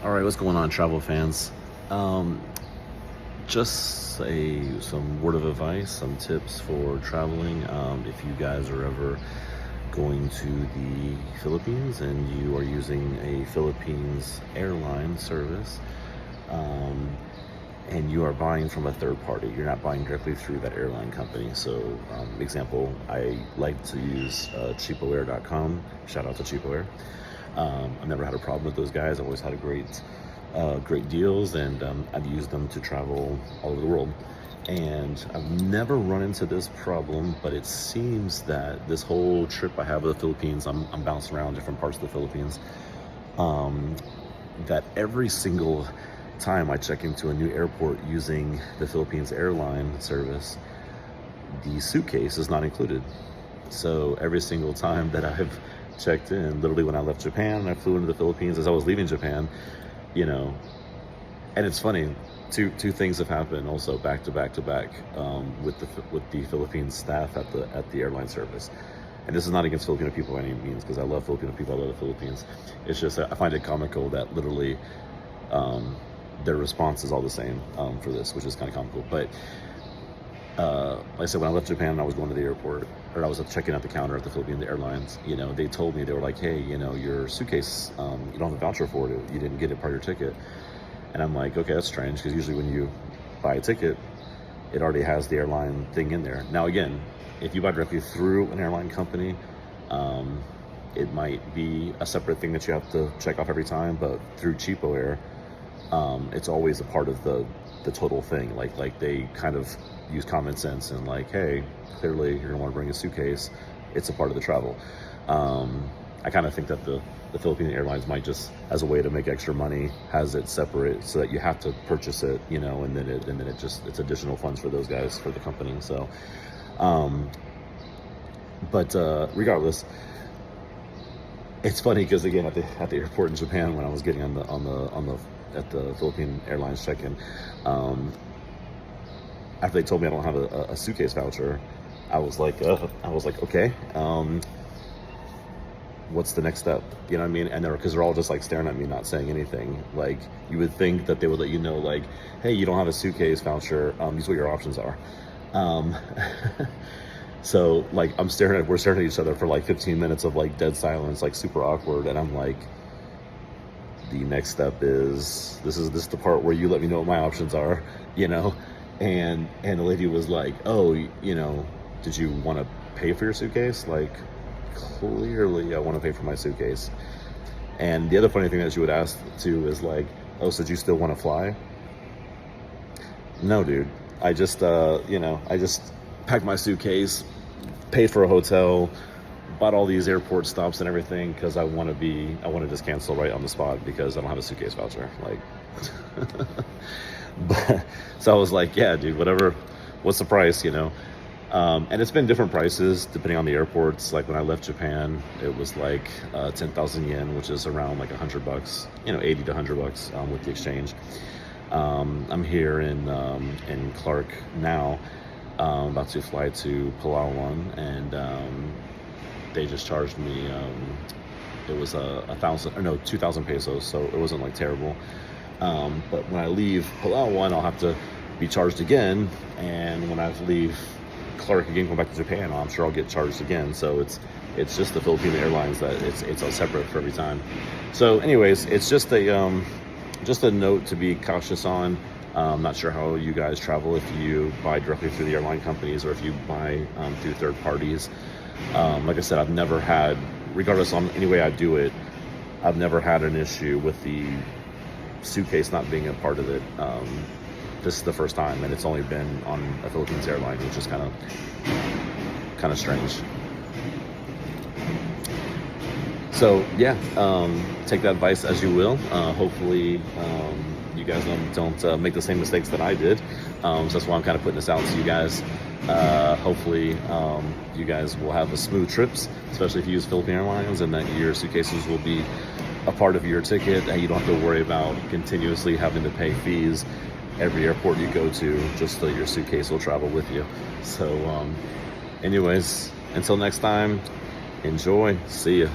All right, what's going on, travel fans? Um, just some word of advice, some tips for traveling. If you guys are ever going to the Philippines and you are using a Philippines Airlines service, um, and you are buying from a third party, you're not buying directly through that airline company. So, example, I like to use cheapoair.com. Shout out to cheapoair. I've never had a problem with those guys. I've always had great deals, and I've used them to travel all over the world. And I've never run into this problem, but it seems that this whole trip I have of the Philippines, I'm bouncing around different parts of the Philippines, that every single time I check into a new airport using the Philippines airline service, the suitcase is not included. So every single time that I've checked in, literally when I left Japan and I flew into the Philippines, as I was leaving Japan, you know, and it's funny, two things have happened also back to back with the Philippines staff at the airline service. And this is not against Filipino people by any means, because I love Filipino people, I love the Philippines. It's just I find it comical that literally their response is all the same for this, which is kind of comical. But like I said, when I left Japan and I was going to the airport, or I was checking out the counter at the Philippines Airlines, you know, they told me, they were like, hey, you know, your suitcase, you don't have a voucher for it. You didn't get it part of your ticket. And I'm like, okay, that's strange, because usually when you buy a ticket, it already has the airline thing in there. Now, again, if you buy directly through an airline company, it might be a separate thing that you have to check off every time, but through CheapOair, it's always a part of the total thing. Like they kind of use common sense and like, hey, clearly you're gonna want to bring a suitcase. It's a part of the travel. I kind of think that the Philippine Airlines might just, as a way to make extra money, has it separate so that you have to purchase it, you know, and then it's additional funds for those guys, for the company. So, regardless, it's funny because again, at the airport in Japan, when I was getting at the Philippine Airlines check-in, after they told me I don't have a suitcase voucher, I was like, okay, what's the next step? You know what I mean? And because they're all just like staring at me, not saying anything. Like, you would think that they would let you know, like, hey, you don't have a suitcase voucher. These are what your options are. So like we're staring at each other for like 15 minutes of like dead silence, like super awkward. And I'm like, the next step is this is the part where you let me know what my options are, you know? And the lady was like, oh, you know, did you want to pay for your suitcase? Like, clearly I want to pay for my suitcase. And the other funny thing that she would ask too is like, oh, so do you still want to fly? No, dude. I just I just packed my suitcase, paid for a hotel, bought all these airport stops and everything because I want to just cancel right on the spot because I don't have a suitcase voucher. Like, but so I was like, yeah, dude, whatever. What's the price, you know? And it's been different prices depending on the airports. Like when I left Japan, it was like 10,000 yen, which is around like $100, you know, 80 to $100 with the exchange. I'm here in Clark now, about to fly to Palawan, and they just charged me. It was 2,000 pesos, so it wasn't like terrible. But when I leave Palawan, I'll have to be charged again, and when I leave Clark again, going back to Japan, I'm sure I'll get charged again. So it's just the Philippine Airlines that it's all separate for every time. So anyways, it's just a note to be cautious on. I'm not sure how you guys travel, if you buy directly through the airline companies or if you buy through third parties. Like I said, I've never had, regardless on any way I do it, I've never had an issue with the suitcase not being a part of it. This is the first time, and it's only been on a Philippines airline, which is kind of strange. So yeah, take that advice as you will. Hopefully you guys don't make the same mistakes that I did. So that's why I'm kind of putting this out to you guys. Hopefully you guys will have a smooth trips, especially if you use Philippine Airlines, and that your suitcases will be a part of your ticket, and you don't have to worry about continuously having to pay fees every airport you go to, just so your suitcase will travel with you. So anyways, until next time, enjoy. See ya.